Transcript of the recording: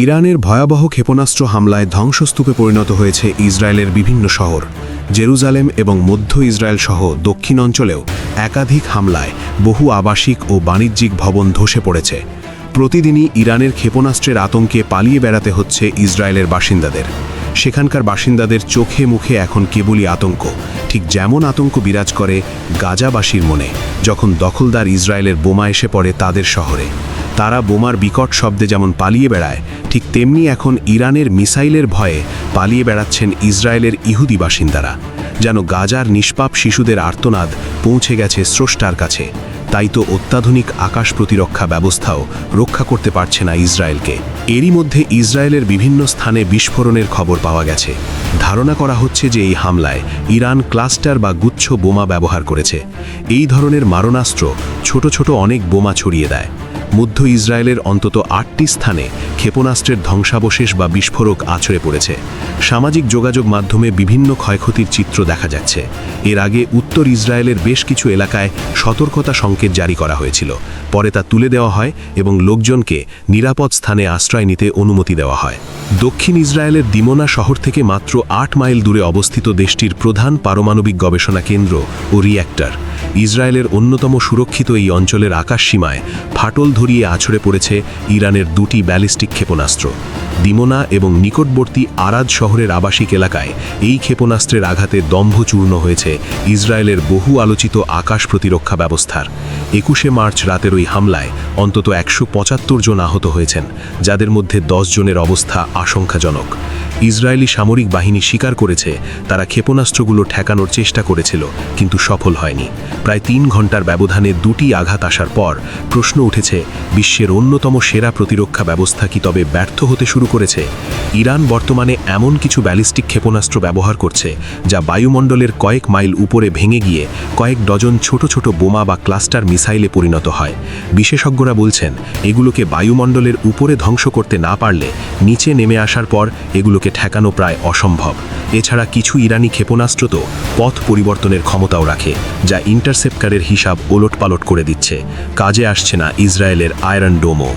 ইরানের ভয়াবহ ক্ষেপণাস্ত্র হামলায় ধ্বংসস্তূপে পরিণত হয়েছে ইসরায়েলের বিভিন্ন শহর। জেরুজালেম এবং মধ্য ইসরায়েল সহ দক্ষিণ অঞ্চলেও একাধিক হামলায় বহু আবাসিক ও বাণিজ্যিক ভবন ধসে পড়েছে। প্রতিদিনই ইরানের ক্ষেপণাস্ত্রের আতঙ্কে পালিয়ে বেড়াতে হচ্ছে ইসরায়েলের বাসিন্দাদের। সেখানকার বাসিন্দাদের চোখে মুখে এখন কেবলই আতঙ্ক, ঠিক যেমন আতঙ্ক বিরাজ করে গাজাবাসীর মনে যখন দখলদার ইসরায়েলের বোমা এসে পড়ে তাদের শহরে। তারা বোমার বিকট শব্দে যেমন পালিয়ে বেড়ায়, ঠিক তেমনি এখন ইরানের মিসাইলের ভয়ে পালিয়ে বেড়াচ্ছেন ইসরায়েলের ইহুদি বাসিন্দারা। যেন গাজার নিষ্পাপ শিশুদের আর্তনাদ পৌঁছে গেছে স্রষ্টার কাছে। তাই তো অত্যাধুনিক আকাশ প্রতিরক্ষা ব্যবস্থাও রক্ষা করতে পারছে না ইসরায়েলকে। এরই মধ্যে ইসরায়েলের বিভিন্ন স্থানে বিস্ফোরণের খবর পাওয়া গেছে। ধারণা করা হচ্ছে যে এই হামলায় ইরান ক্লাস্টার বা গুচ্ছ বোমা ব্যবহার করেছে। এই ধরনের মারণাস্ত্র ছোট ছোট অনেক বোমা ছড়িয়ে দেয়। মধ্য ইসরায়েলের অন্তত 8টি স্থানে ক্ষেপণাস্ত্রের ধ্বংসাবশেষ বা বিস্ফোরক আছড়ে পড়েছে। সামাজিক যোগাযোগ মাধ্যমে বিভিন্ন ক্ষয়ক্ষতির চিত্র দেখা যাচ্ছে। এর আগে উত্তর ইসরায়েলের বেশ কিছু এলাকায় সতর্কতা সংকেত জারি করা হয়েছিল, পরে তা তুলে দেওয়া হয় এবং লোকজনকে নিরাপদ স্থানে আশ্রয় নিতে অনুমতি দেওয়া হয়। দক্ষিণ ইসরায়েলের দিমোনা শহর থেকে মাত্র 8 মাইল দূরে অবস্থিত দেশটির প্রধান পারমাণবিক গবেষণা কেন্দ্র ও রিঅ্যাক্টর। ইসরায়েলের অন্যতম সুরক্ষিত এই অঞ্চলের আকাশসীমায় ফাটল ধরিয়ে আছড়ে পড়েছে ইরানের 2টি ব্যালিস্টিক ক্ষেপণাস্ত্র। দিমোনা এবং নিকটবর্তী আরাদ শহরের আবাসিক এলাকায় এই ক্ষেপণাস্ত্রের আঘাতে দম্ভচূর্ণ হয়েছে ইসরায়েলের বহু আলোচিত আকাশ প্রতিরক্ষা ব্যবস্থার। 21শে মার্চ রাতের ওই হামলায় অন্তত 175 জন আহত হয়েছেন, যাদের মধ্যে 10 জনের অবস্থা আশঙ্কাজনক। ইসরায়েলি সামরিক বাহিনী স্বীকার করেছে তারা ক্ষেপণাস্ত্রগুলো ঠেকানোর চেষ্টা করেছিল, কিন্তু সফল হয়নি। প্রায় 3 ঘন্টার ব্যবধানে 2টি আঘাত আসার পর প্রশ্ন উঠেছে, বিশ্বের অন্যতম সেরা প্রতিরক্ষা ব্যবস্থা কি তবে ব্যর্থ হতে শুরু করেছে? ইরান বর্তমানে এমন কিছু ব্যালিস্টিক ক্ষেপণাস্ত্র ব্যবহার করছে যা বায়ুমণ্ডলের কয়েক মাইল উপরে ভেঙে গিয়ে কয়েক ডজন ছোট ছোট বোমা বা ক্লাস্টার মিসাইলে পরিণত হয়। বিশেষজ্ঞরা বলছেন, এগুলোকে বায়ুমণ্ডলের উপরে ধ্বংস করতে না পারলে নিচে নেমে আসার পর এগুলোকে ঠেকানো প্রায় অসম্ভব। এছাড়া কিছু ইরানি ক্ষেপণাস্ত্র তো পথ পরিবর্তনের ক্ষমতাও রাখে, যা ইন্টারসেপ্টরের হিসাব ওলটপালট করে দিচ্ছে। কাজে আসছে না ইসরায়েলের আয়রন ডোমও।